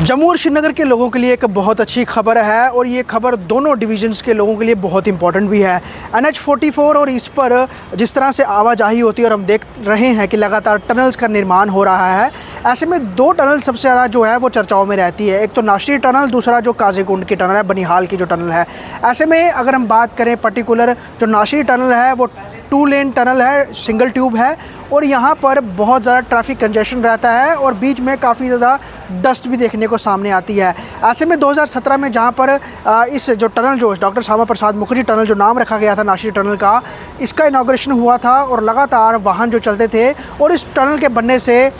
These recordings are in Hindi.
जम्मू और श्रीनगर के लोगों के लिए एक बहुत अच्छी खबर है और ये खबर दोनों डिवीजन्स के लोगों के लिए बहुत इंपॉर्टेंट भी है। NH-44 और इस पर जिस तरह से आवाजाही होती है और हम देख रहे हैं कि लगातार टनल्स का निर्माण हो रहा है, ऐसे में दो टनल सबसे ज़्यादा जो है वो चर्चाओं में रहती है। एक तो नाशरी टनल, दूसरा जो काजीकुंड की टनल है, बनिहाल की जो टनल है। ऐसे में अगर हम बात करें पर्टिकुलर जो नाशरी टनल है वो 2 लेन टनल है, सिंगल ट्यूब है और यहाँ पर बहुत ज़्यादा ट्रैफिक कंजेशन रहता है और बीच में काफ़ी ज़्यादा डस्ट भी देखने को सामने आती है। ऐसे में 2017 में जहाँ पर इस जो टनल जो डॉक्टर श्यामा प्रसाद मुखर्जी टनल जो नाम रखा गया था नाशरी टनल का, इसका इनॉग्रेशन हुआ था और लगातार वाहन जो चलते थे और इस टनल के बनने से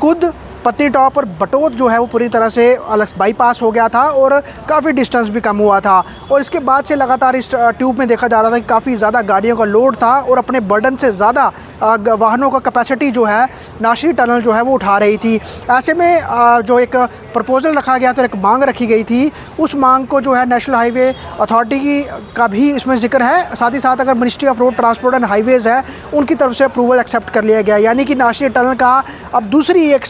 खुद पत्नीटॉप और बटोत जो है वो पूरी तरह से अलग बाईपास हो गया था और काफ़ी डिस्टेंस भी कम हुआ था। और इसके बाद से लगातार इस ट्यूब में देखा जा रहा था कि काफ़ी ज़्यादा गाड़ियों का लोड था और अपने बर्डन से ज़्यादा वाहनों का कैपेसिटी जो है नाशरी टनल जो है वो उठा रही थी। ऐसे में जो एक प्रपोज़ल रखा गया था, एक मांग रखी गई थी, उस मांग को जो है नेशनल हाईवे अथॉरिटी का भी इसमें जिक्र है। साथ ही साथ अगर ministry of road transport and highways है उनकी तरफ से अप्रूवल एक्सेप्ट कर लिया गया, यानी कि नाशरी टनल का अब दूसरी एक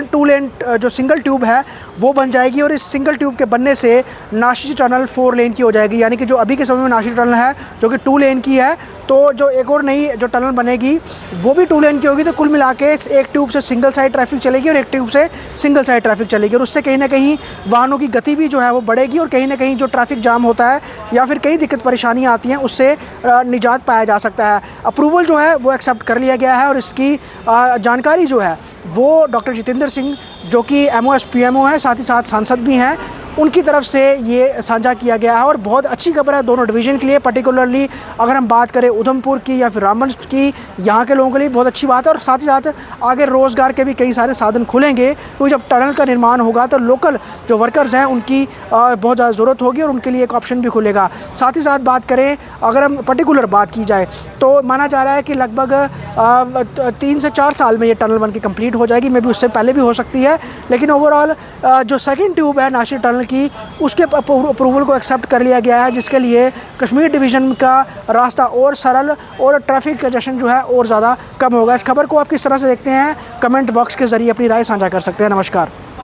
2 लेन जो सिंगल ट्यूब है वो बन जाएगी और इस सिंगल ट्यूब के बनने से नाशरी टनल 4 लेन की हो जाएगी। यानी कि जो अभी के समय में नाशरी टनल है जो कि 2 लेन की है, तो जो एक और नई जो टनल बनेगी वो भी 2 लेन की होगी। तो कुल मिला के एक ट्यूब से सिंगल साइड ट्रैफिक चलेगी और एक ट्यूब से सिंगल साइड ट्रैफिक चलेगी और उससे कहीं ना कहीं वाहनों की गति भी जो है वो बढ़ेगी और कहीं ना कहीं जो ट्रैफिक जाम होता है या फिर कई दिक्कत परेशानियाँ आती हैं उससे निजात पाया जा सकता है। अप्रूवल जो है वो एक्सेप्ट कर लिया गया है और इसकी जानकारी जो है वो डॉक्टर जितेंद्र सिंह जो कि MOSPMO है, साथ ही साथ सांसद भी हैं, उनकी तरफ से ये साझा किया गया है और बहुत अच्छी खबर है दोनों डिवीज़न के लिए। पर्टिकुलरली अगर हम बात करें उधमपुर की या फिर रामबन की, यहाँ के लोगों के लिए बहुत अच्छी बात है और साथ ही साथ आगे रोज़गार के भी कई सारे साधन खुलेंगे क्योंकि जब टनल का निर्माण होगा तो लोकल जो वर्कर्स हैं उनकी बहुत ज़्यादा ज़रूरत होगी और उनके लिए एक ऑप्शन भी खुलेगा। साथ ही साथ बात करें अगर हम पर्टिकुलर बात की जाए तो माना जा रहा है कि लगभग 3 से 4 साल में ये टनल बन के कम्प्लीट हो जाएगी, मे भी उससे पहले भी हो सकती है। लेकिन ओवरऑल जो सेकेंड ट्यूब है नाशरी टनल की उसके अप्रूवल को एक्सेप्ट कर लिया गया है, जिसके लिए कश्मीर डिवीज़न का रास्ता और सरल और ट्रैफिक कंजेशन जो है और ज़्यादा कम होगा। इस खबर को आप किस तरह से देखते हैं, कमेंट बॉक्स के ज़रिए अपनी राय साझा कर सकते हैं। नमस्कार।